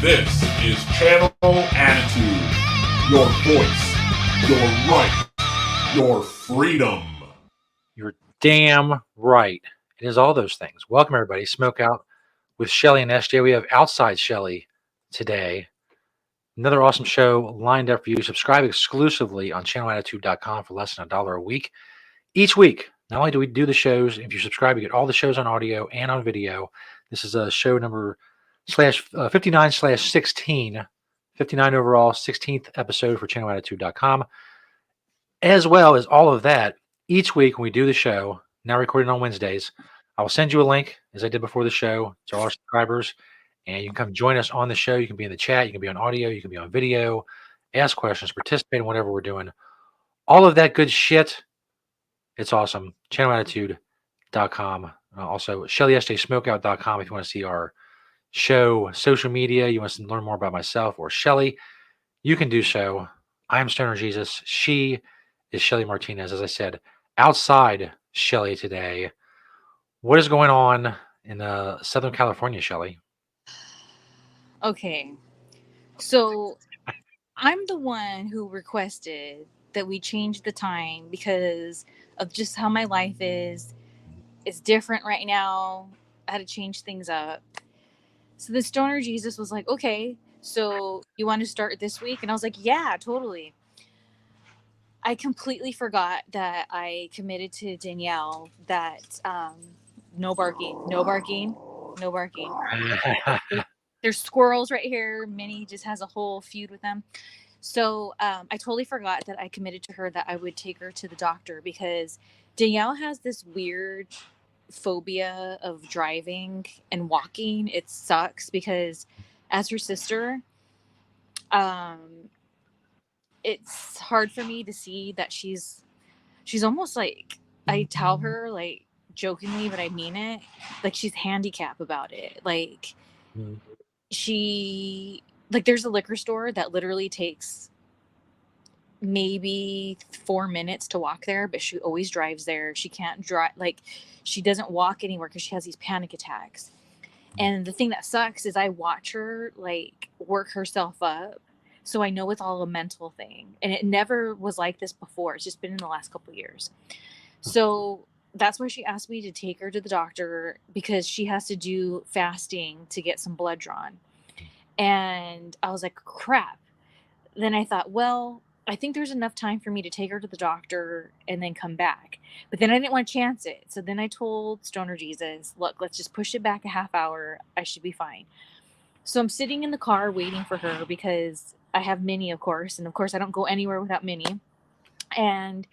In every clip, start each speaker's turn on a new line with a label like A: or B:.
A: This is Channel Attitude. Your voice, your right, your freedom.
B: You're damn right. It is all those things. Welcome, everybody. Smokeout with Shelly and SJ. We have Outside Shelly today. Another awesome show lined up for you. Subscribe exclusively on channelattitude.com for less than $1 a week. Each week, not only do we do the shows, if you subscribe, you get all the shows on audio and on video. This is a show number 59/16, 59 overall, 16th episode for channelattitude.com. As well as all of that, each week when we do the show, now recorded on Wednesdays, I will send you a link, as I did before the show, to all our subscribers, and you can come join us on the show. You can be in the chat, you can be on audio, you can be on video, ask questions, participate in whatever we're doing. All of that good shit. It's awesome. Channelattitude.com. Also, ShellySJSmokeout.com if you want to see our show, social media, you want to learn more about myself or Shelly, you can do so. I am Stoner Jesus. She is Shelly Martinez. As I said, outside Shelly today. What is going on in Southern California, Shelly?
C: Okay, so I'm the one who requested that we change the time because of just how my life is. It's different right now. I had to change things up. So the Stoner Jesus was like, okay, so you want to start this week? And I was like, yeah, totally. I completely forgot that I committed to Danielle that no barking, no barking, no barking. There's squirrels right here. Minnie just has a whole feud with them. So I totally forgot that I committed to her that I would take her to the doctor because Danielle has this weird phobia of driving and walking. It sucks because as her sister, it's hard for me to see that she's almost like, I tell her like jokingly, but I mean it, like she's handicapped about it. Like she, like there's a liquor store that literally takes maybe 4 minutes to walk there, but she always drives there. She can't drive, like she doesn't walk anywhere because she has these panic attacks. And the thing that sucks is I watch her like work herself up, so I know it's all a mental thing, and it never was like this before. It's just been in the last couple of years. So that's why she asked me to take her to the doctor because she has to do fasting to get some blood drawn. And I was like, crap. Then I thought, well, I think there's enough time for me to take her to the doctor and then come back. But then I didn't want to chance it. So then I told Stoner Jesus, look, let's just push it back a half hour. I should be fine. So I'm sitting in the car waiting for her because I have Minnie, of course. And of course, I don't go anywhere without Minnie. And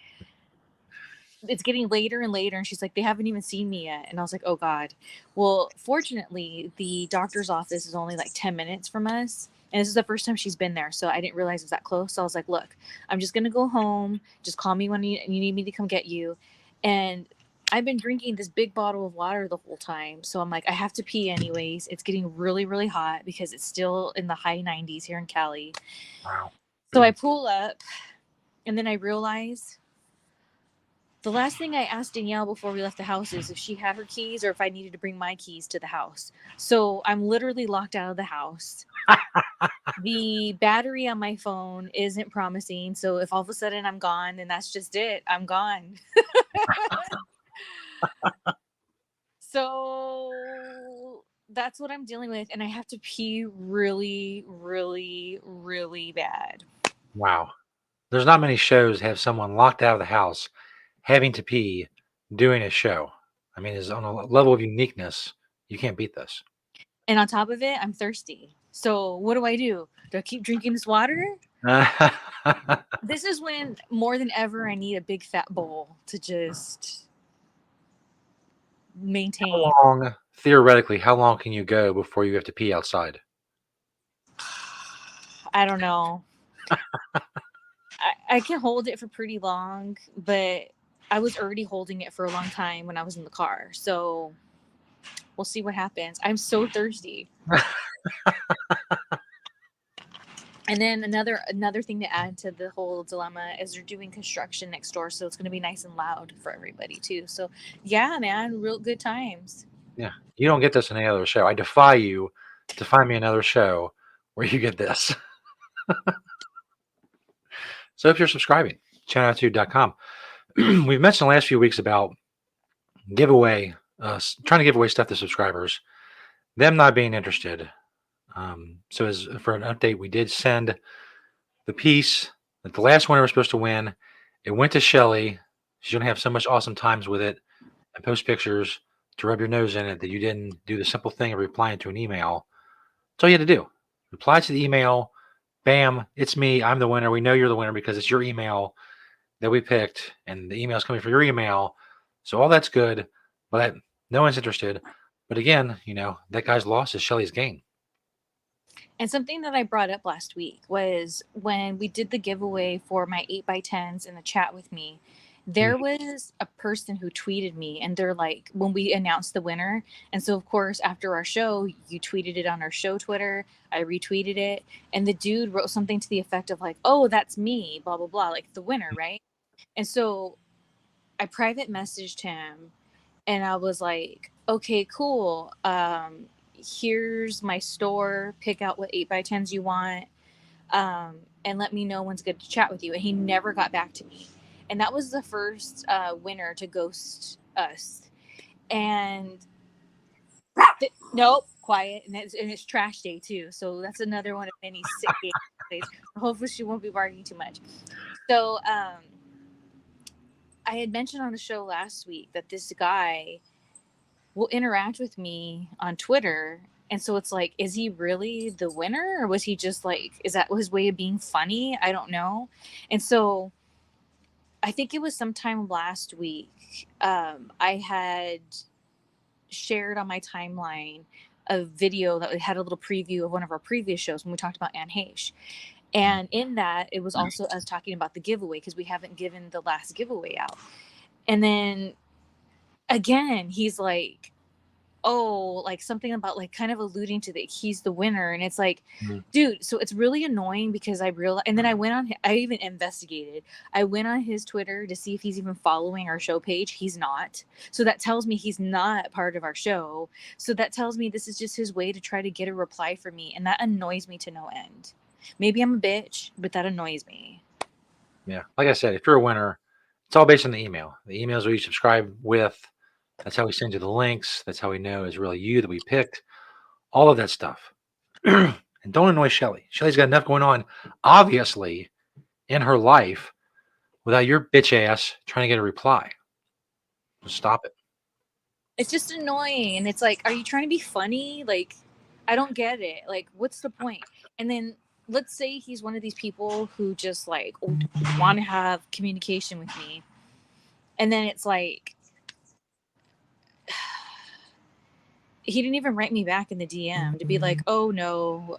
C: it's getting later and later. And she's like, they haven't even seen me yet. And I was like, oh, God. Well, fortunately, the doctor's office is only like 10 minutes from us. And this is the first time she's been there, so I didn't realize it was that close. So I was like, look, I'm just going to go home. Just call me when you need me to come get you. And I've been drinking this big bottle of water the whole time. So I'm like, I have to pee anyways. It's getting really, really hot because it's still in the high 90s here in Cali.
B: Wow.
C: So I pull up, and then I realize the last thing I asked Danielle before we left the house is if she had her keys or if I needed to bring my keys to the house. So I'm literally locked out of the house. The battery on my phone isn't promising. So if all of a sudden I'm gone, then that's just it. I'm gone. So that's what I'm dealing with. And I have to pee really, really, really bad.
B: Wow. There's not many shows that have someone locked out of the house having to pee doing a show. I mean, it's on a level of uniqueness. You can't beat this.
C: And on top of it, I'm thirsty. So what do? Do I keep drinking this water? This is when more than ever I need a big fat bowl to just maintain.
B: Theoretically, how long can you go before you have to pee outside?
C: I don't know. I can hold it for pretty long, but I was already holding it for a long time when I was in the car. So we'll see what happens. I'm so thirsty. And then another thing to add to the whole dilemma is they're doing construction next door, so it's going to be nice and loud for everybody too. So yeah, man, real good times.
B: Yeah, you don't get this in any other show. I defy you to find me another show where you get this. So if you're subscribing, channelattitude.com. We've mentioned the last few weeks about giveaway, trying to give away stuff to subscribers, them not being interested. So as for an update, we did send the piece that the last winner was supposed to win. It went to Shelly. She's gonna have so much awesome times with it and post pictures to rub your nose in it that you didn't do the simple thing of replying to an email. That's all you had to do. Reply to the email. Bam, it's me. I'm the winner. We know you're the winner because it's your email that we picked, and the email's coming from your email. So all that's good, but no one's interested. But again, that guy's loss is Shelly's gain.
C: And something that I brought up last week was when we did the giveaway for my 8x10s in the chat with me, there was a person who tweeted me, and they're like, when we announced the winner. And so, of course, after our show, you tweeted it on our show Twitter. I retweeted it. And the dude wrote something to the effect of like, oh, that's me, blah, blah, blah, like the winner, right? And so I private messaged him and I was like, okay, cool. Here's my store. Pick out what 8x10s you want. And let me know when's good to chat with you. And he never got back to me. And that was the first winner to ghost us. And nope, quiet. And it's trash day too. So that's another one of many sick days. Hopefully she won't be barking too much. So I had mentioned on the show last week that this guy will interact with me on Twitter. And so it's like, is he really the winner? Or was he just like, is that his way of being funny? I don't know. And so I think it was sometime last week. I had shared on my timeline a video that had a little preview of one of our previous shows when we talked about Anne Heche. And in that, it was also us talking about the giveaway because we haven't given the last giveaway out. And then again, he's like, oh, like something about like kind of alluding to that he's the winner. And it's like, dude, so it's really annoying because I realized, and then I even investigated. I went on his Twitter to see if he's even following our show page. He's not. So that tells me he's not part of our show. So that tells me this is just his way to try to get a reply from me. And that annoys me to no end. Maybe I'm a bitch, but that annoys me.
B: Yeah. Like I said, if you're a winner, it's all based on the email. The emails we subscribe with, that's how we send you the links. That's how we know it's really you that we picked. All of that stuff. And don't annoy Shelly. Shelly's got enough going on, obviously, in her life without your bitch ass trying to get a reply. Just stop it.
C: It's just annoying. And it's like, are you trying to be funny? Like, I don't get it. Like, what's the point? And then let's say he's one of these people who just like want to have communication with me. And then it's like, he didn't even write me back in the DM to be like, oh no,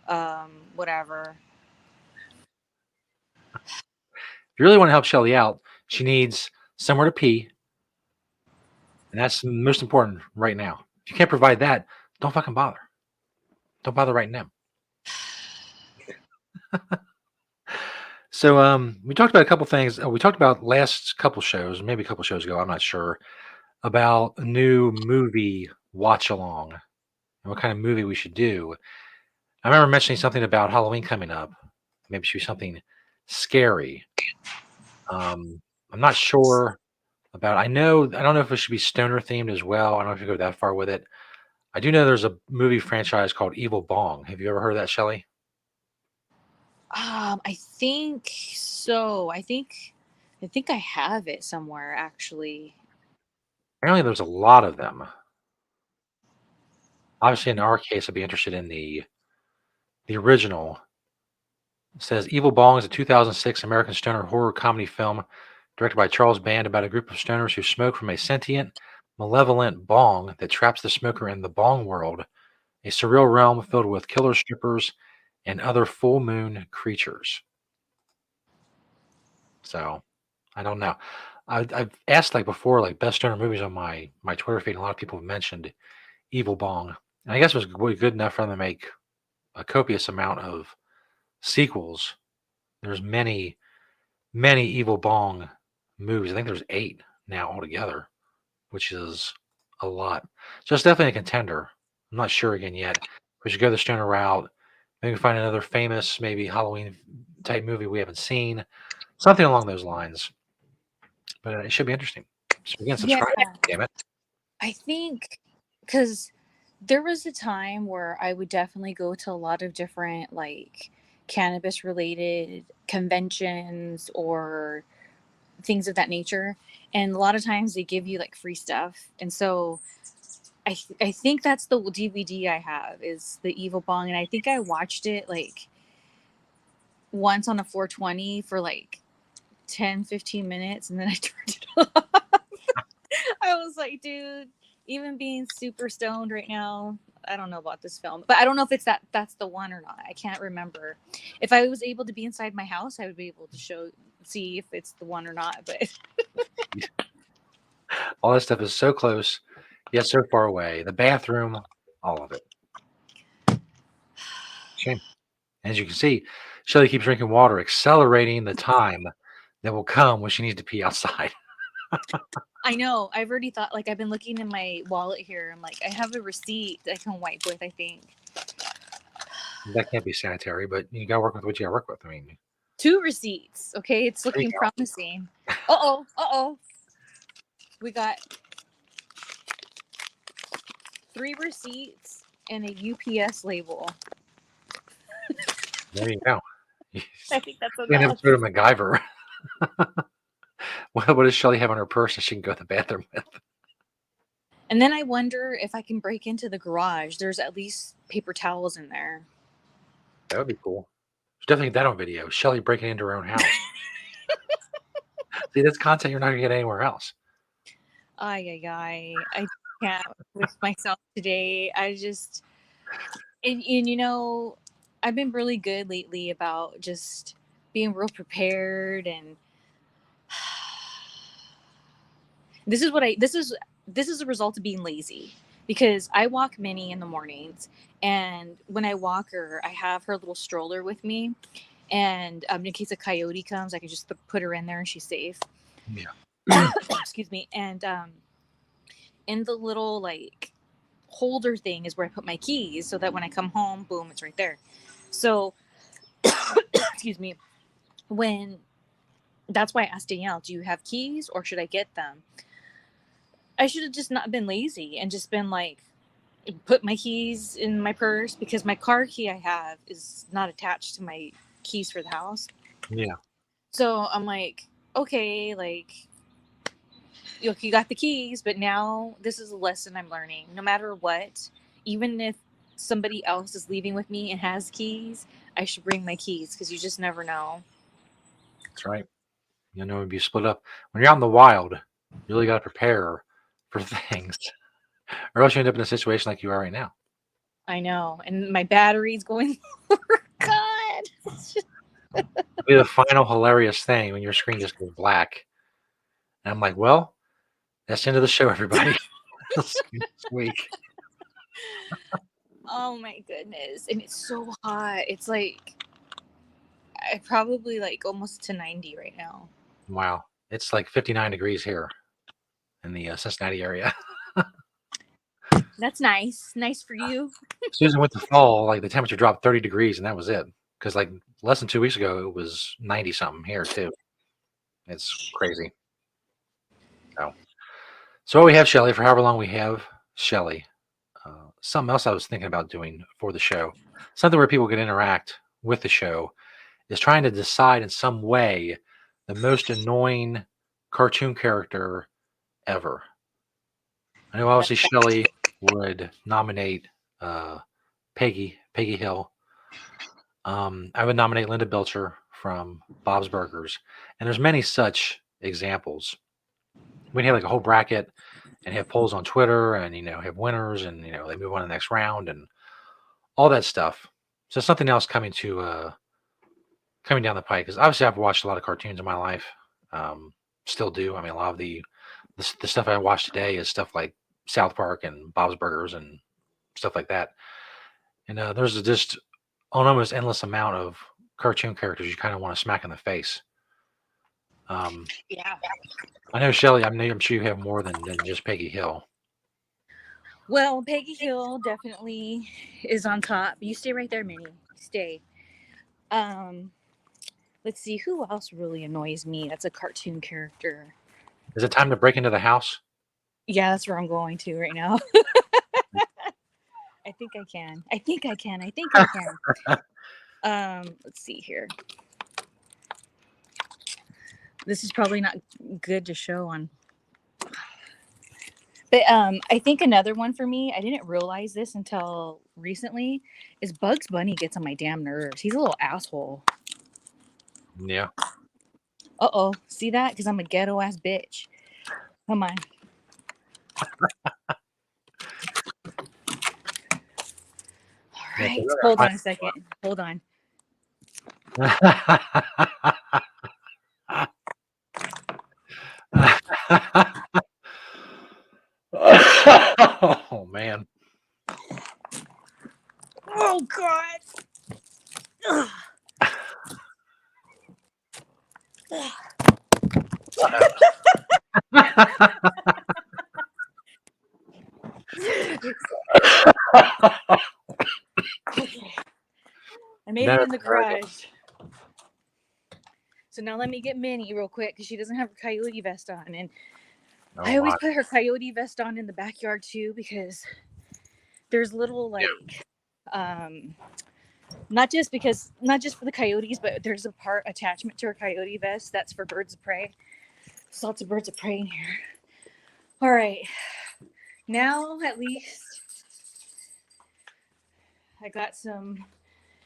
C: whatever.
B: If you really want to help Shelly out, she needs somewhere to pee. And that's most important right now. If you can't provide that, don't fucking bother. Don't bother writing them. So we talked about a couple things. We talked about last couple shows, maybe a couple shows ago, I'm not sure, about a new movie watch along and what kind of movie we should do. I remember mentioning something about Halloween coming up. Maybe it should be something scary. I'm not sure about. I don't know if it should be stoner themed as well. I don't know if you go that far with it. I do know there's a movie franchise called Evil Bong. Have you ever heard of that, Shelley?
C: I think so. I think I have it somewhere actually.
B: Apparently, there's a lot of them. Obviously, in our case, I'd be interested in the original. It says Evil Bong is a 2006 American stoner horror comedy film directed by Charles Band about a group of stoners who smoke from a sentient, malevolent bong that traps the smoker in the bong world, a surreal realm filled with killer strippers and other full moon creatures. So, I don't know. I've asked like before, like best stoner movies on my Twitter feed. And a lot of people have mentioned Evil Bong, and I guess it was good enough for them to make a copious amount of sequels. There's many Evil Bong movies. I think there's 8 now altogether, which is a lot. So it's definitely a contender. I'm not sure again yet. We should go the stoner route. Maybe find another famous, maybe Halloween type movie we haven't seen. Something along those lines. But it should be interesting. So again,
C: Yeah,
B: subscribe. Damn it.
C: I think because there was a time where I would definitely go to a lot of different like cannabis related conventions or things of that nature, and a lot of times they give you like free stuff, and so I think that's the DVD I have is the Evil Bong, and I think I watched it like once on a 420 for like 10-15 minutes, and then I turned it off. I was like, dude, even being super stoned right now, I don't know about this film. But I don't know if it's that's the one or not. I can't remember. If I was able to be inside my house, I would be able to see if it's the one or not. But
B: All that stuff is so close, yet so far away. The bathroom, all of it. Shame. As you can see, Shelly keeps drinking water, accelerating the time that will come when she needs to pee outside.
C: I know I've already thought, like, I've been looking in my wallet here. I'm like, I have a receipt that I can wipe with, I think.
B: That can't be sanitary, but you gotta work with what you gotta work with. I mean,
C: 2 receipts. Okay, it's looking promising. Uh-oh. We got 3 receipts and a UPS label.
B: there you go.
C: I think that's
B: An
C: enough.
B: episode of MacGyver. What does Shelly have on her purse that she can go to the bathroom with?
C: And then I wonder if I can break into the garage. There's at least paper towels in there.
B: That would be cool. There's definitely that on video. Shelly breaking into her own house. See, that's content you're not gonna get anywhere else.
C: I can't with myself today. I just and you know, I've been really good lately about just being real prepared, and this is a result of being lazy, because I walk Minnie in the mornings, and when I walk her, I have her little stroller with me, and in case a coyote comes, I can just put her in there and she's safe.
B: Yeah.
C: Excuse me. And in the little like holder thing is where I put my keys, so that when I come home, boom, it's right there. So excuse me, when that's why I asked Danielle, do you have keys or should I get them? I should have just not been lazy and just been like, put my keys in my purse, because my car key I have is not attached to my keys for the house.
B: Yeah.
C: So I'm like, okay, like, you got the keys, but now this is a lesson I'm learning. No matter what, even if somebody else is leaving with me and has keys, I should bring my keys, because you just never know.
B: That's right. You know, if you split up when you're out in the wild, you really got to prepare for things, or else you end up in a situation like you are right now.
C: I know, and my battery's going. God,
B: It'll be the final hilarious thing when your screen just goes black, and I'm like, well, that's the end of the show, everybody. This week.
C: oh my goodness, and it's so hot. It's like I probably like almost to 90 right now.
B: Wow, it's like 59 degrees here in the Cincinnati area.
C: That's nice for you.
B: As soon as it went to fall, like the temperature dropped 30 degrees, and that was it. Because like less than 2 weeks ago, it was 90 something here too. It's crazy. So what we have Shelly for however long we have Shelly. Something else I was thinking about doing for the show, something where people can interact with the show, is trying to decide in some way the most annoying cartoon character ever. I know obviously Shelly would nominate Peggy Hill. I would nominate Linda Belcher from Bob's Burgers, and there's many such examples. We have like a whole bracket and have polls on Twitter, and have winners, and they move on to the next round and all that stuff. So something else coming down the pike, because obviously I've watched a lot of cartoons in my life, still do. I mean, a lot of the stuff I watch today is stuff like South Park and Bob's Burgers and stuff like that. And there's just an almost endless amount of cartoon characters you kind of want to smack in the face.
C: Yeah.
B: I know Shelly. I'm sure you have more than just Peggy Hill.
C: Well, Peggy Hill definitely is on top. You stay right there, Minnie. Stay. Um, let's see who else really annoys me. That's a cartoon character.
B: Is it time to break into the house?
C: Yeah, that's where I'm going to right now. I think I can. I think I can. I think I can. Let's see here. This is probably not good to show on. But I think another one for me, I didn't realize this until recently, is Bugs Bunny gets on my damn nerves. He's a little asshole.
B: Yeah.
C: Uh-oh. See that? Because I'm a ghetto ass bitch. Come on. All right. Hold on a second. Hold on.
B: Oh man.
C: Oh God. Ugh. Okay. I made it in the garage. So now let me get Minnie real quick because she doesn't have her coyote vest on. And I always put her coyote vest on in the backyard too because there's little like not just for the coyotes, but there's a part attachment to her coyote vest that's for birds of prey. There's lots of birds of prey in here. All right. Now at least I got some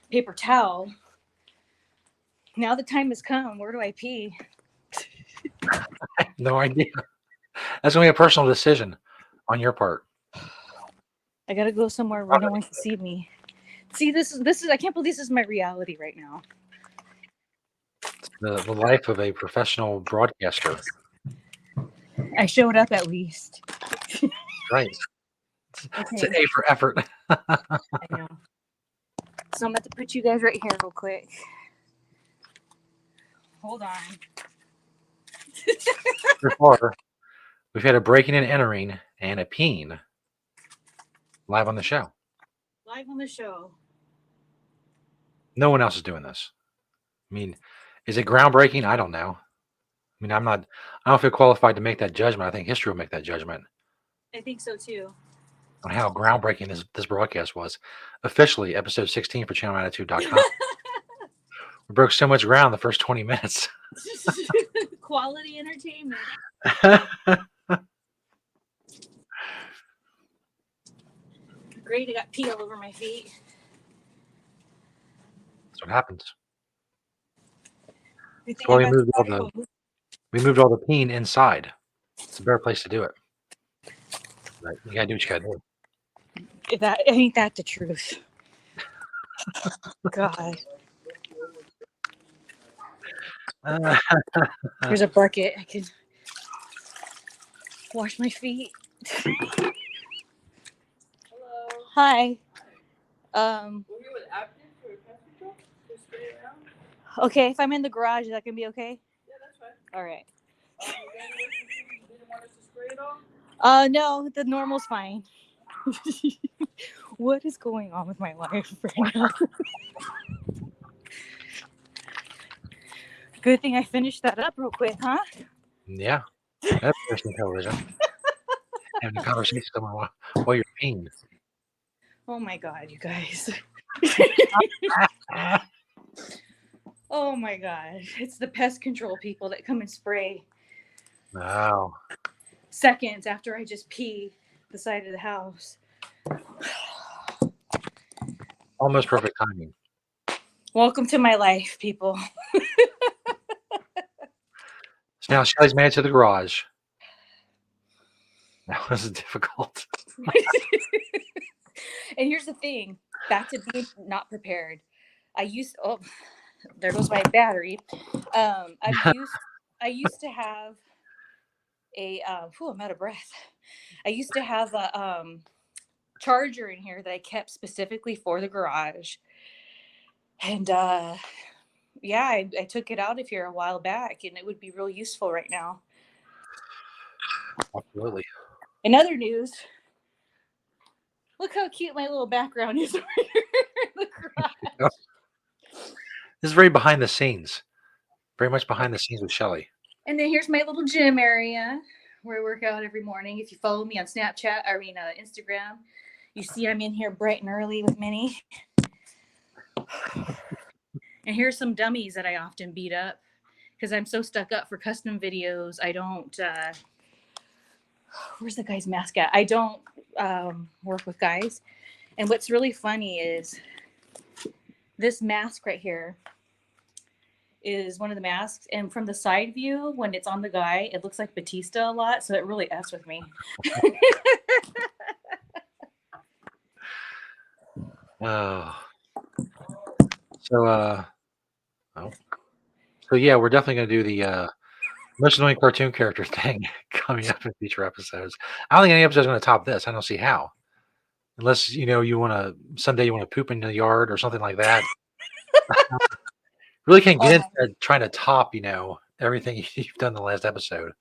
C: paper towel. Now the time has come. Where do I pee?
B: No idea. That's gonna be a personal decision on your part.
C: I gotta go somewhere where no one can see me. See, this is. I can't believe this is my reality right now.
B: The life of a professional broadcaster.
C: I showed up at least.
B: Right.
C: Okay.
B: It's an A for effort.
C: I know. So I'm about to put you guys right here real quick. Hold on.
B: Before, we've had a breaking and entering and a peeing live on the show.
C: Live on the show.
B: No one else is doing this. I mean, is it groundbreaking? I don't know. I mean, I don't feel qualified to make that judgment. I think history will make that judgment
C: I think so too.
B: on how groundbreaking this broadcast was. Officially, episode 16 for channelattitude.com. We broke so much ground the first 20 minutes.
C: Quality entertainment. Great, I got pee all over my feet.
B: That's what happens.
C: Well,
B: we moved all the peeing inside. It's a better place to do it. Right. You gotta do what you gotta do.
C: Ain't that the truth? God. There's a bucket. I can wash my feet.
D: Hello.
C: Hi.
D: Were you with Abden for a pest control? Just stay around?
C: Okay, if I'm in the garage, is that gonna be okay?
D: Yeah, that's fine.
C: All right.
D: You didn't want us to spray it all?
C: No, the normal's fine. What is going on with my life right now? Good thing I finished that up real quick, huh?
B: Yeah. That's interesting television. Having a conversation with someone while you're peeing.
C: Oh my God, you guys. Oh my God. It's the pest control people that come and spray.
B: Wow.
C: Seconds after I just pee the side of the house.
B: Almost perfect timing.
C: Welcome to my life, people.
B: So now Shelly's made it to the garage. That was difficult.
C: And here's the thing. Back to being not prepared. There goes my battery. I used to have a I'm out of breath. I used to have a charger in here that I kept specifically for the garage. And yeah, I took it out of here a while back, and it would be real useful right now.
B: Absolutely.
C: In other news, Look how cute my little background is over here in the garage.
B: This is very behind the scenes. Very much behind the scenes with Shelly.
C: And then here's my little gym area where I work out every morning. If you follow me on Snapchat, Instagram, you see I'm in here bright and early with Minnie. And here's some dummies that I often beat up because I'm so stuck up for custom videos. I don't, where's the guy's mask at? I don't work with guys. And what's really funny is this mask right here is one of the masks. And from the side view, when it's on the guy, it looks like Batista a lot. So it really F's with me.
B: Oh. So yeah, we're definitely going to do the most annoying cartoon character thing coming up in future episodes. I don't think any episode is going to top this. I don't see how, unless you want to someday you want to poop in the yard or something like that. Really can't get into trying to top everything you've done in the last episode.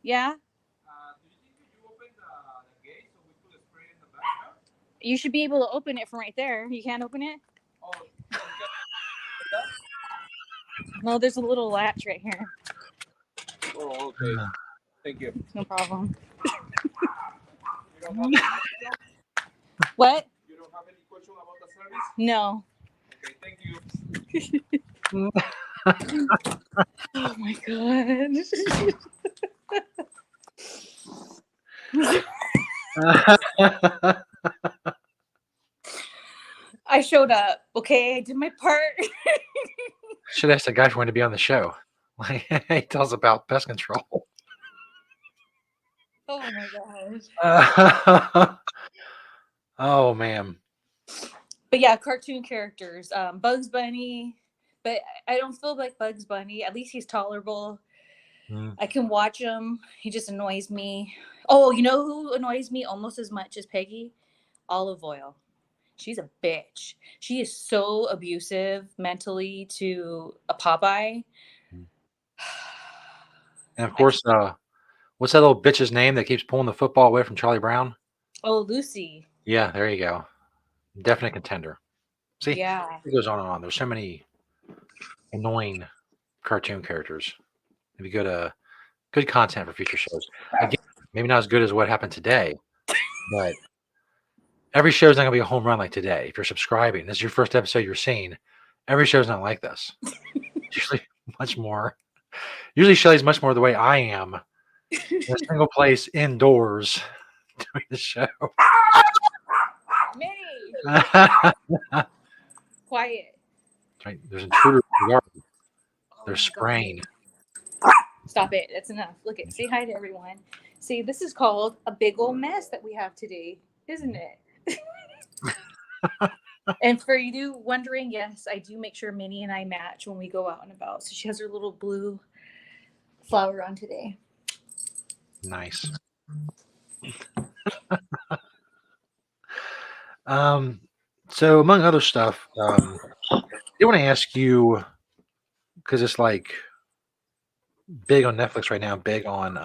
C: Yeah. You should be able to open it from right there. You can't open it? No, there's a little latch right here.
E: Oh, okay. Thank you.
C: No problem. What?
E: You don't have any question about the service?
C: No.
E: Okay, thank you.
C: Oh my god. I showed up. Okay, I did my part.
B: Should ask the guy if he wanted to be on the show. Like he tells about pest control.
C: Oh my gosh.
B: Oh man.
C: But yeah, cartoon characters. Bugs Bunny. But I don't feel like Bugs Bunny. At least he's tolerable. I can watch him. He just annoys me. Oh, you know who annoys me almost as much as Peggy? Olive Oil. She's a bitch. She is so abusive mentally to a Popeye.
B: And of course, what's that little bitch's name that keeps pulling the football away from Charlie Brown?
C: Oh, Lucy.
B: Yeah, there you go. Definite contender. See,
C: Yeah.
B: it goes on and on. There's so many annoying cartoon characters. Maybe good content for future shows. Again, maybe not as good as what happened today, but every show is not going to be a home run like today. If you're subscribing, this is your first episode you're seeing. Every show is not like this. Usually much more. Usually Shelly's much more the way I am in a single place indoors doing the show.
C: Minnie! Quiet.
B: Right. There's intruders in the yard.
C: Oh
B: They're
C: my
B: spraying.
C: God. Stop it. That's enough. Look at. Say hi to everyone. See, this is called a big old mess that we have today, isn't it? And for you wondering, yes, I do make sure Minnie and I match when we go out and about. So she has her little blue flower on today.
B: Nice. So among other stuff, I want to ask you, because it's like big on Netflix right now, big on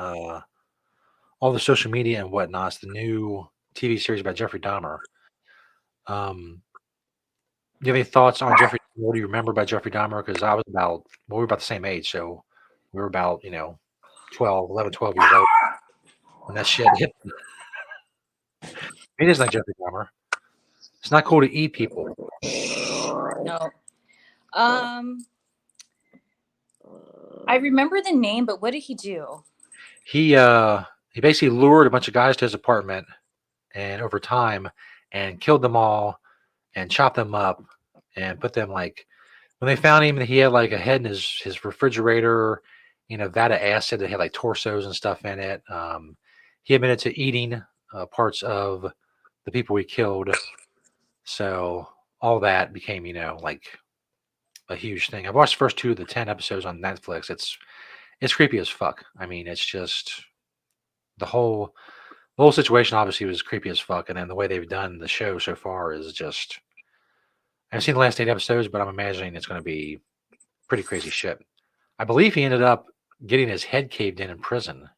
B: all the social media and whatnot. It's the new TV series about Jeffrey Dahmer. Do you have any thoughts on Jeffrey? What do you remember about Jeffrey Dahmer? Because we were about the same age, so we were about 11, 12 years old when that shit hit. It is like Jeffrey Dahmer. It's not cool to eat people.
C: No. I remember the name, but what did he do?
B: He basically lured a bunch of guys to his apartment, and over time, and killed them all, and chopped them up, and put them like when they found him, he had like a head in his refrigerator, vat of acid that had like torsos and stuff in it. He admitted to eating parts of the people he killed. So all that became, like a huge thing. I've watched the first 2 of the 10 episodes on Netflix. It's creepy as fuck. I mean, it's just the whole situation obviously was creepy as fuck. And then the way they've done the show so far is just, I've seen the last 8 episodes, but I'm imagining it's going to be pretty crazy shit. I believe he ended up getting his head caved in prison.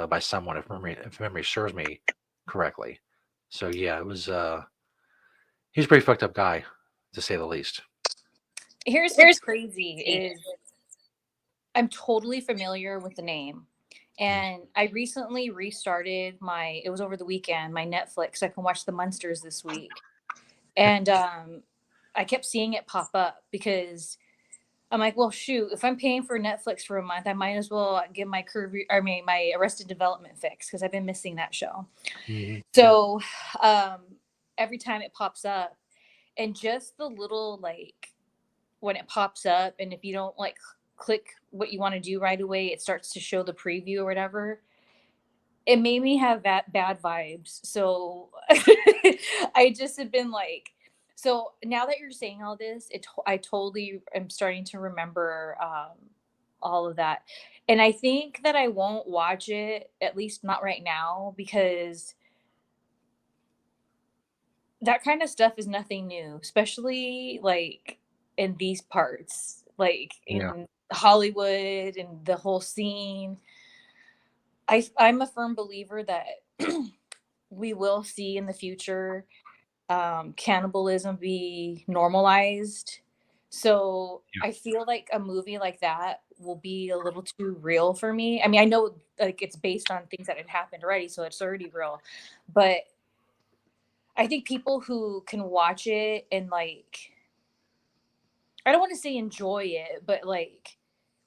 B: by someone, if memory serves me correctly. So yeah, it was. He's a pretty fucked up guy, to say the least.
C: Here's what's crazy is I'm totally familiar with the name. And I recently restarted it was over the weekend, my Netflix. I can watch The Munsters this week. And I kept seeing it pop up because I'm like, well, shoot, if I'm paying for Netflix for a month, I might as well get my Arrested Development fix because I've been missing that show.
B: Mhm.
C: So every time it pops up, and just the little like when it pops up, and if you don't like click what you want to do right away, it starts to show the preview or whatever. It made me have that bad vibes. So I just have been like, so now that you're saying all this, I totally am starting to remember all of that. And I think that I won't watch it, at least not right now, because that kind of stuff is nothing new, especially like in these parts, like
B: Yeah.
C: in Hollywood and the whole scene. I'm a firm believer that we will see in the future cannibalism be normalized. So
B: Yeah.
C: I feel like a movie like that will be a little too real for me. I mean, I know like it's based on things that had happened already, so it's already real. But I think people who can watch it and like I don't want to say enjoy it, but like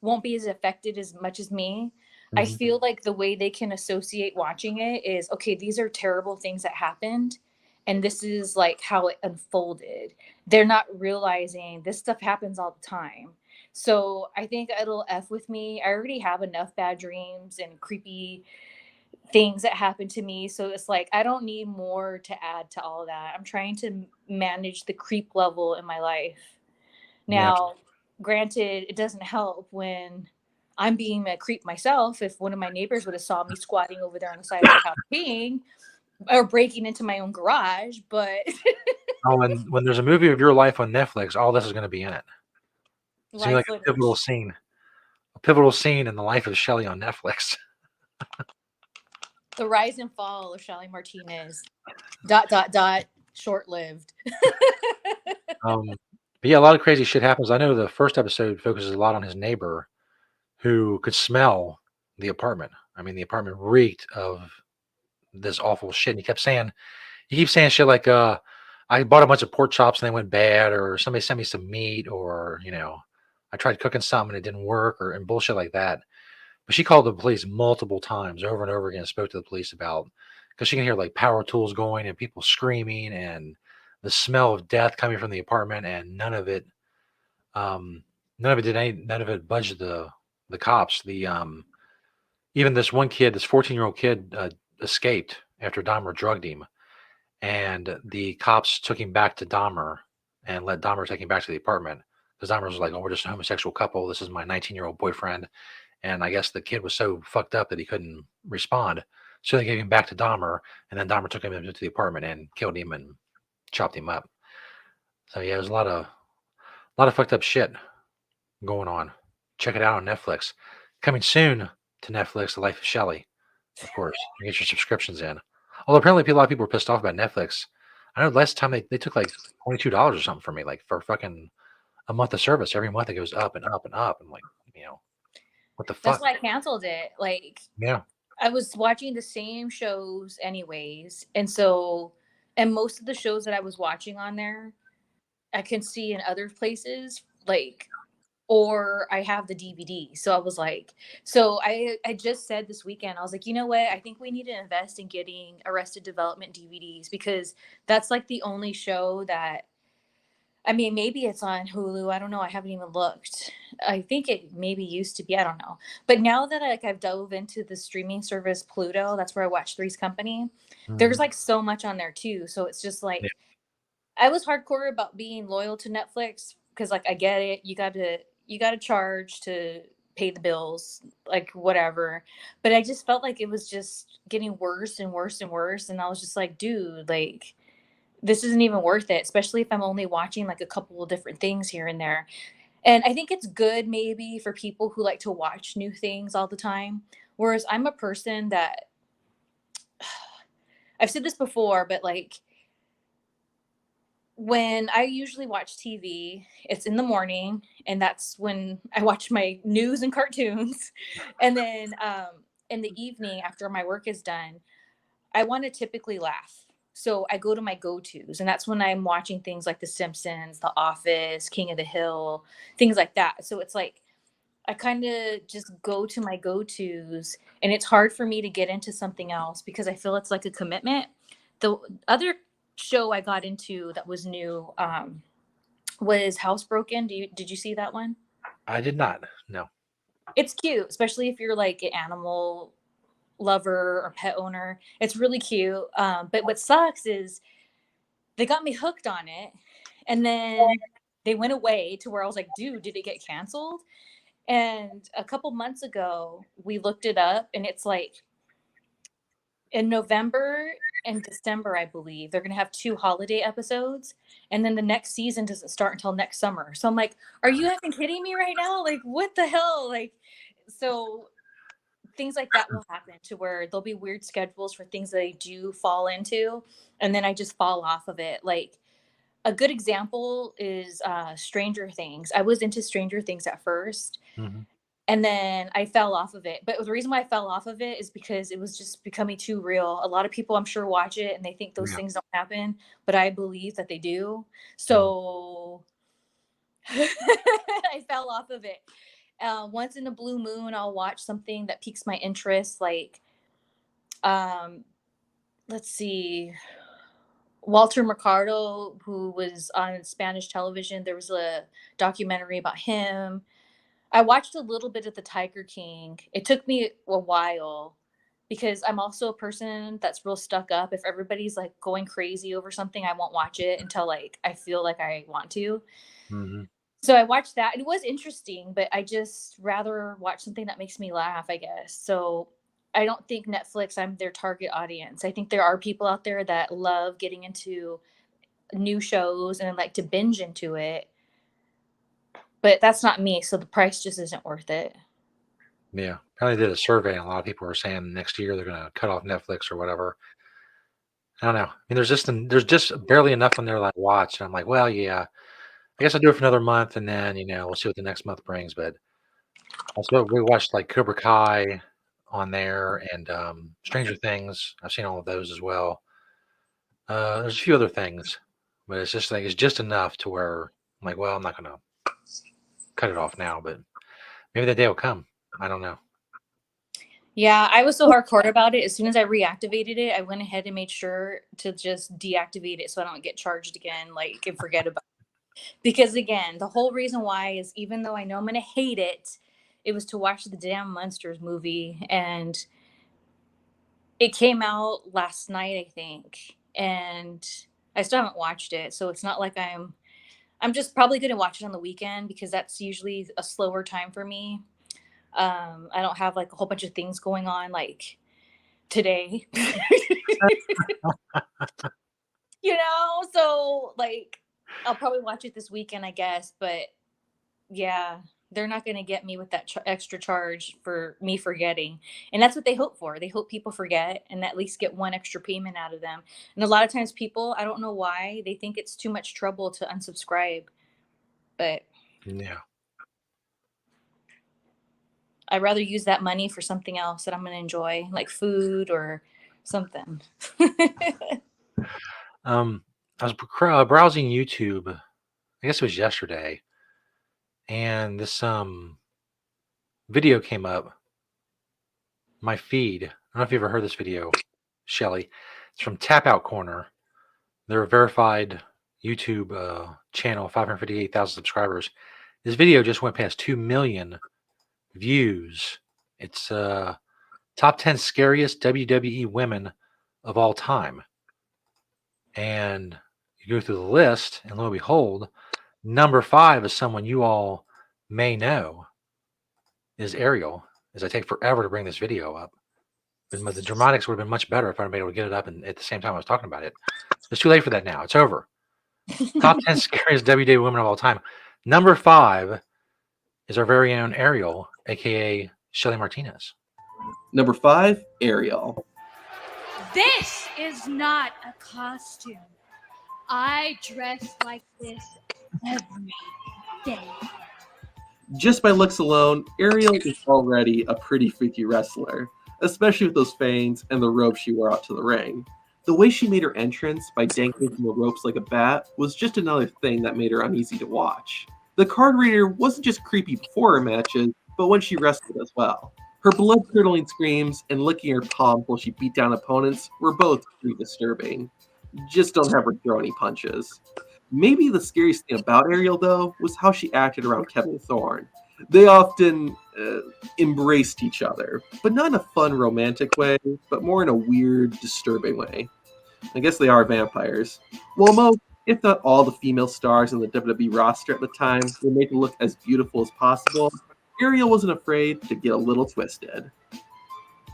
C: won't be as affected as much as me. I
B: Mhm.
C: feel like the way they can associate watching it is okay, these are terrible things that happened and this is like how it unfolded. They're not realizing this stuff happens all the time. So I think it'll F with me. I already have enough bad dreams and creepy things that happen to me. So it's like I don't need more to add to all that. I'm trying to manage the creep level in my life.
B: Yeah.
C: Now, granted, it doesn't help when I'm being a creep myself. If one of my neighbors would have saw me squatting over there on the side of their house peeing or breaking into my own garage, but
B: Oh, and when there's a movie of your life on Netflix, all this is going to be in it. It's gonna be
C: live
B: like
C: footage,
B: a pivotal scene in the life of Shelley on Netflix.
C: the rise and fall of Shelly Martinez, dot, dot, dot, short lived.
B: But yeah, a lot of crazy shit happens. I know the first episode focuses a lot on his neighbor who could smell the apartment. I mean, the apartment reeked of this awful shit. And he keeps saying shit like, I bought a bunch of pork chops and they went bad, or somebody sent me some meat, or, I tried cooking something and it didn't work, and bullshit like that. But she called the police multiple times over and over again, spoke to the police about, because she can hear like power tools going and people screaming and the smell of death coming from the apartment, and um, none of it budged the cops. Even this one kid, this 14-year-old kid, escaped after Dahmer drugged him, and the cops took him back to Dahmer and let Dahmer take him back to the apartment because Dahmer was like, "Oh, we're just a homosexual couple. This is my 19-year-old boyfriend." And I guess the kid was so fucked up that he couldn't respond. So they gave him back to Dahmer, and then Dahmer took him into the apartment and killed him and chopped him up. So yeah, there's a lot of fucked up shit going on. Check it out on Netflix. Coming soon to Netflix, The Life of Shelley, of course. You get your subscriptions in. Although apparently a lot of people were pissed off about Netflix. I know last time they took like $22 or something for me, like for fucking a month of service. Every month it goes up and up and up. And like, what the
C: That's
B: fuck?
C: why I canceled it. Like,
B: Yeah.
C: I was watching the same shows anyways. And most of the shows that I was watching on there, I can see in other places, like, or I have the DVD. So I was like, I just said this weekend, I was like, you know what? I think we need to invest in getting Arrested Development DVDs because that's like the only show that, I mean, maybe it's on Hulu. I don't know. I haven't even looked. I think it maybe used to be. I don't know. But now that I've dove into the streaming service Pluto, that's where I watch Three's Company. There's
B: Mhm.
C: like so much on there too. So it's just
B: Yeah.
C: like I was hardcore about being loyal to Netflix because like I get it. You got to charge to pay the bills, like whatever. But I just felt like it was just getting worse and worse and worse. And I was just like, dude, like this isn't even worth it, especially if I'm only watching like a couple of different things here and there. And I think it's good maybe for people who like to watch new things all the time. Whereas I'm a person that I've said this before, but like when I usually watch TV, it's in the morning, and that's when I watch my news and cartoons. And then in the evening, after my work is done, I want to typically laugh. So I go to my go tos, and that's when I'm watching things like The Simpsons, The Office, King of the Hill, things like that. So it's like I kind of just go to my go tos, and it's hard for me to get into something else because I feel it's like a commitment. The other show I got into that was new was Housebroken. Did you see that one?
B: I did not. No.
C: It's cute, especially if you're like an animal lover or pet owner. It's really cute. But what sucks is they got me hooked on it, and then they went away to where I was like, dude, did it get canceled? And a couple months ago, we looked it up, and it's like in November and December, I believe, they're going to have 2 holiday episodes. And then the next season doesn't start until next summer. So I'm like, are you effing kidding me right now? Like, what the hell? Like, so things like that will happen to where there'll be weird schedules for things that I do fall into. And then I just fall off of it. Like, a good example is Stranger Things. I was into Stranger Things at first,
B: Mhm.
C: and then I fell off of it. But the reason why I fell off of it is because it was just becoming too real. A lot of people, I'm sure, watch it and they think those
B: Yeah.
C: things don't happen, but I believe that they do.
B: Mhm.
C: So I fell off of it. Once in a blue moon, I'll watch something that piques my interest, like um, let's see, Walter Mercado, who was on Spanish television. There was a documentary about him. I watched a little bit of The Tiger King. It took me a while because I'm also a person that's real stuck up. If everybody's like going crazy over something, I won't watch it until like I feel like I want to.
B: Mhm.
C: So I watched that. It was interesting, but I just rather watch something that makes me laugh, I guess. So I don't think Netflix, I'm their target audience. I think there are people out there that love getting into new shows and like to binge into it. But that's not me, so the price just isn't worth it.
B: Yeah. Apparently did a survey, and a lot of people are saying next year they're going to cut off Netflix or whatever. I don't know. I mean, there's just barely enough on there that I watch, and I'm like, well, yeah, I guess I'll do it for another month, and then we'll see what the next month brings. But also, we watched like Cobra Kai on there, and Stranger Things. I've seen all of those as well. There's a few other things, but it's just like it's just enough to where I'm like, well, I'm not gonna cut it off now, but maybe that day will come. I don't know.
C: Yeah, I was so hardcore about it. As soon as I reactivated it, I went ahead and made sure to just deactivate it so I don't get charged again, like, and forget about it. Because again, the whole reason why is even though I know I'm gonna hate it, it was to watch the damn Monsters movie, and it came out last night, I think, and I still haven't watched it. So it's not like I'm just probably gonna watch it on the weekend because that's usually a slower time for me. I don't have like a whole bunch of things going on like today. So like I'll probably watch it this weekend, I guess, but yeah, they're not going to get me with that extra charge for me forgetting. And that's what they hope for. They hope people forget and at least get one extra payment out of them. And a lot of times people, I don't know why, they think it's too much trouble to unsubscribe, but
B: Yeah.
C: I'd rather use that money for something else that I'm going to enjoy, like food or something.
B: I was browsing YouTube. I guess it was yesterday, and this video came up my feed. I don't know if you ever heard this video, Shelly. It's from Tap Out Corner. They're a verified YouTube channel, 558,000 subscribers. This video just went past 2 million views. It's top 10 scariest WWE women of all time. And you go through the list, and lo and behold, number 5 is someone you all may know is Ariel, as I take forever to bring this video up. But the dramatics would have been much better if I'd been able to get it up and at the same time I was talking about it. It's too late for that now. It's over. Top 10 scariest WWE women of all time. Number 5 is our very own Ariel, aka Shelly Martinez.
F: Number 5, Ariel.
G: This is not a costume. I dress like this every day.
F: Just by looks alone, Ariel is already a pretty freaky wrestler, especially with those fangs and the robe she wore out to the ring. The way she made her entrance by dangling from the ropes like a bat was just another thing that made her uneasy to watch. The card reader wasn't just creepy before her matches, but when she wrestled as well. Her blood-curdling screams and licking her palms while she beat down opponents were both pretty disturbing. Just don't have her throw any punches. Maybe the scariest thing about Ariel, though, was how she acted around Kevin Thorne. They often embraced each other, but not in a fun, romantic way, but more in a weird, disturbing way. I guess they are vampires. Well, most, if not all, the female stars in the WWE roster at the time were made to look as beautiful as possible. Ariel wasn't afraid to get a little twisted.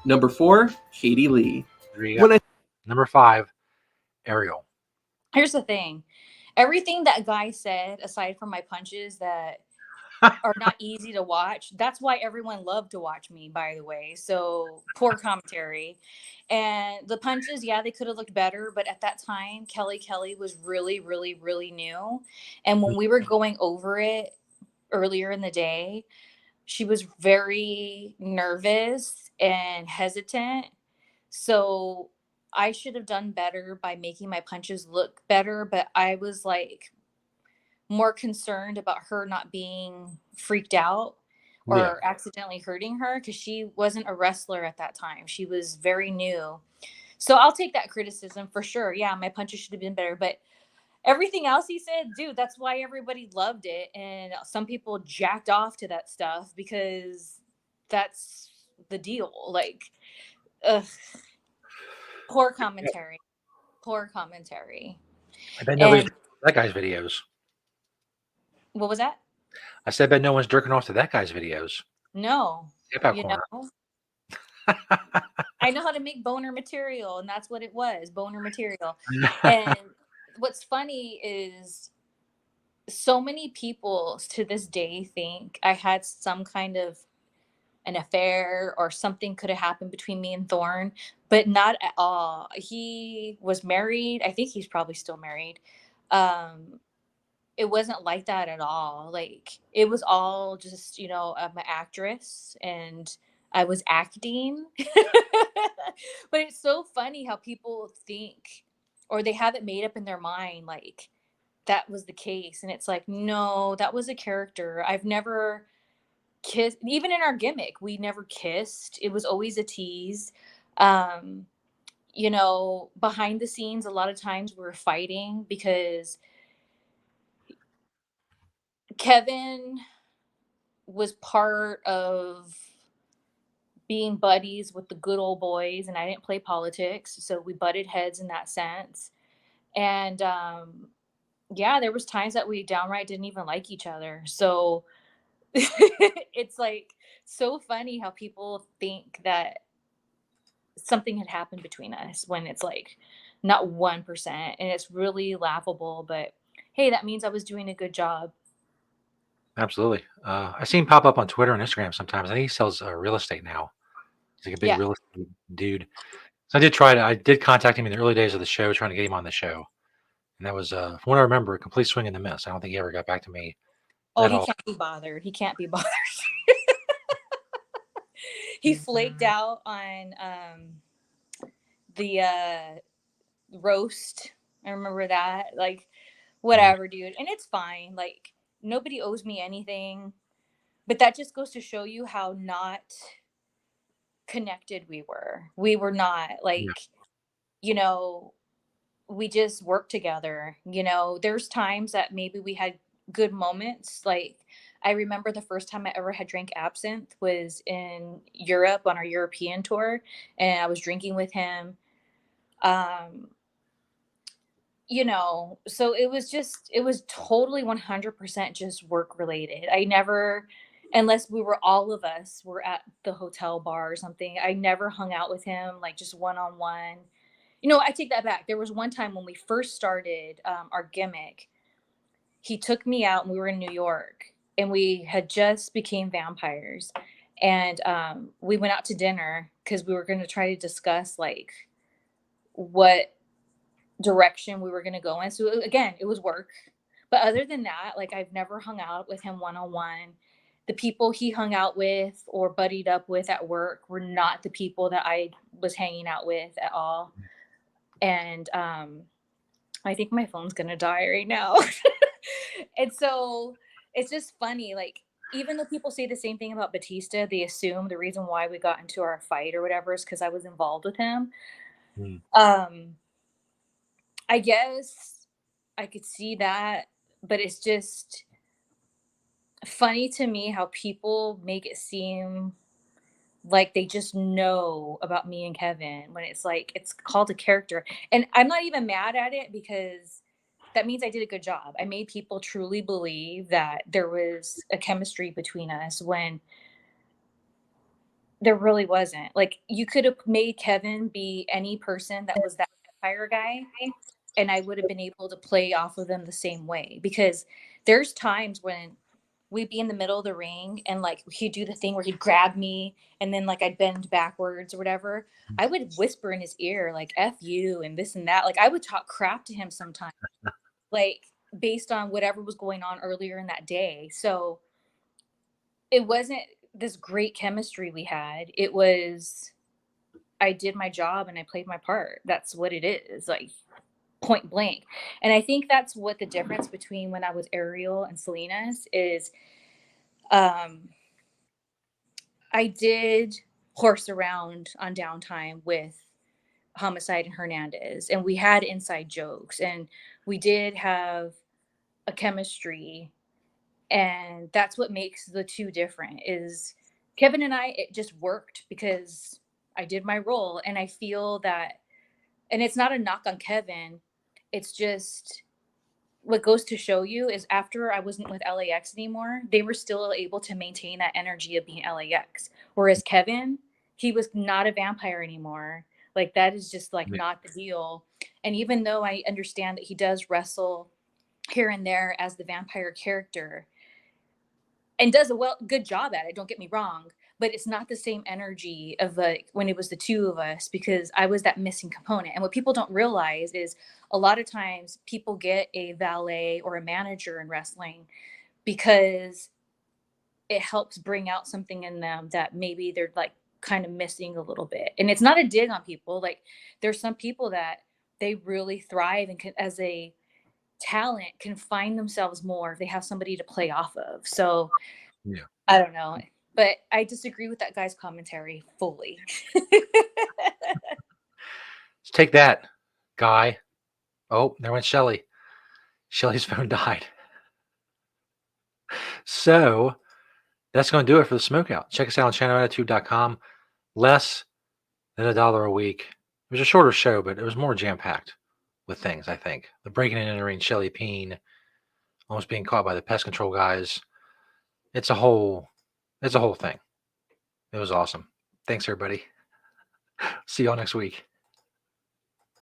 F: Number 4, Katie Lee.
B: Number 5, Ariel.
C: Here's the thing. Everything that guy said, aside from my punches that are not easy to watch, that's why everyone loved to watch me, by the way. So poor commentary. And the punches, yeah, they could have looked better. But at that time, Kelly was really, really, really new. And when we were going over it earlier in the day, she was very nervous and hesitant. So I should have done better by making my punches look better, but I was like more concerned about her not being freaked out or accidentally hurting her because she wasn't a wrestler at that time. She was very new. So I'll take that criticism for sure. Yeah, my punches should have been better, but everything else he said, dude, that's why everybody loved it. And some people jacked off to that stuff because that's the deal. Like, ugh. Poor commentary. Poor commentary.
B: I bet nobody's that guy's videos.
C: What was that?
B: I said, I bet no one's jerking off to that guy's videos.
C: No.
B: Hip Hop
C: You
B: Corner.
C: know? I know how to make boner material, and that's what it was, boner material. And what's funny is so many people to this day think I had some kind of an affair or something could have happened between me and Thorne, but not at all. He was married. I think he's probably still married. It wasn't like that at all. Like it was all just, I'm an actress and I was acting. But it's so funny how people think or they have it made up in their mind like that was the case. And it's like, no, that was a character. I've never kissed. Even in our gimmick, we never kissed. It was always a tease. Behind the scenes, a lot of times we were fighting because Kevin was part of being buddies with the good old boys, and I didn't play politics, so we butted heads in that sense. And there was times that we downright didn't even like each other. So it's like so funny how people think that something had happened between us when it's like not 1%, and it's really laughable. But hey, that means I was doing a good job.
B: Absolutely. I see him pop up on Twitter and Instagram sometimes. I think he sells real estate now. He's like a big real estate dude. So I did contact him in the early days of the show, trying to get him on the show. And that was, from what I remember, a complete swing and a miss. I don't think he ever got back to me.
C: Oh, he can't be bothered. He can't be bothered. He flaked out on the roast. I remember that. Like, whatever, dude. And it's fine. Like, nobody owes me anything. But that just goes to show you how not connected we were. We were not. Like, we just worked together. There's times that maybe we had good moments. Like, I remember the first time I ever had drank absinthe was in Europe on our European tour, and I was drinking with him. So it was totally 100% just work related. I never, unless all of us were at the hotel bar or something, I never hung out with him, like just one-on-one. I take that back. There was one time when we first started our gimmick, he took me out and we were in New York and we had just became vampires, and we went out to dinner because we were going to try to discuss like what direction we were going to go in. So again, it was work, but other than that, like I've never hung out with him one-on-one. The people he hung out with or buddied up with at work were not the people that I was hanging out with at all. And I think my phone's gonna die right now. And so it's just funny, like even though people say the same thing about Batista, they assume the reason why we got into our fight or whatever is because I was involved with him.
B: Mm.
C: I guess I could see that, but it's just funny to me how people make it seem like they just know about me and Kevin when it's like it's called a character. And I'm not even mad at it because that means I did a good job. I made people truly believe that there was a chemistry between us when there really wasn't. Like you could have made Kevin be any person that was that vampire guy, and I would have been able to play off of them the same way. Because there's times when we'd be in the middle of the ring and like he'd do the thing where he'd grab me and then like I'd bend backwards or whatever. I would whisper in his ear like F you and this and that. Like I would talk crap to him sometimes, like based on whatever was going on earlier in that day. So it wasn't this great chemistry we had. It was I did my job and I played my part. That's what it is, like point blank. And I think that's what the difference between when I was Ariel and Selena's is. I did horse around on downtime with Homicide and Hernandez, and we had inside jokes, and we did have a chemistry, and that's what makes the two different. Is Kevin and I, it just worked because I did my role, and I feel that, and it's not a knock on Kevin, it's just what goes to show you is after I wasn't with LAX anymore, they were still able to maintain that energy of being LAX. Whereas Kevin, he was not a vampire anymore. Like that is just like not the deal. And even though I understand that he does wrestle here and there as the vampire character and does a good job at it, don't get me wrong, but it's not the same energy of like when it was the two of us because I was that missing component. And what people don't realize is a lot of times people get a valet or a manager in wrestling because it helps bring out something in them that maybe they're like kind of missing a little bit. And it's not a dig on people. Like there's some people that they really thrive and can, as a talent, can find themselves more if they have somebody to play off of. So
B: Yeah.
C: I don't know. But I disagree with that guy's commentary fully.
B: Let's take that, Guy. Oh, there went Shelly. Shelly's phone died. So that's going to do it for the Smokeout. Check us out on channelattitude.com. Less than $1 a week. It was a shorter show, but it was more jam-packed with things, I think. The breaking and entering Shelly Peen, almost being caught by the pest control guys. It's a whole thing. It was awesome. Thanks, everybody. See y'all next week.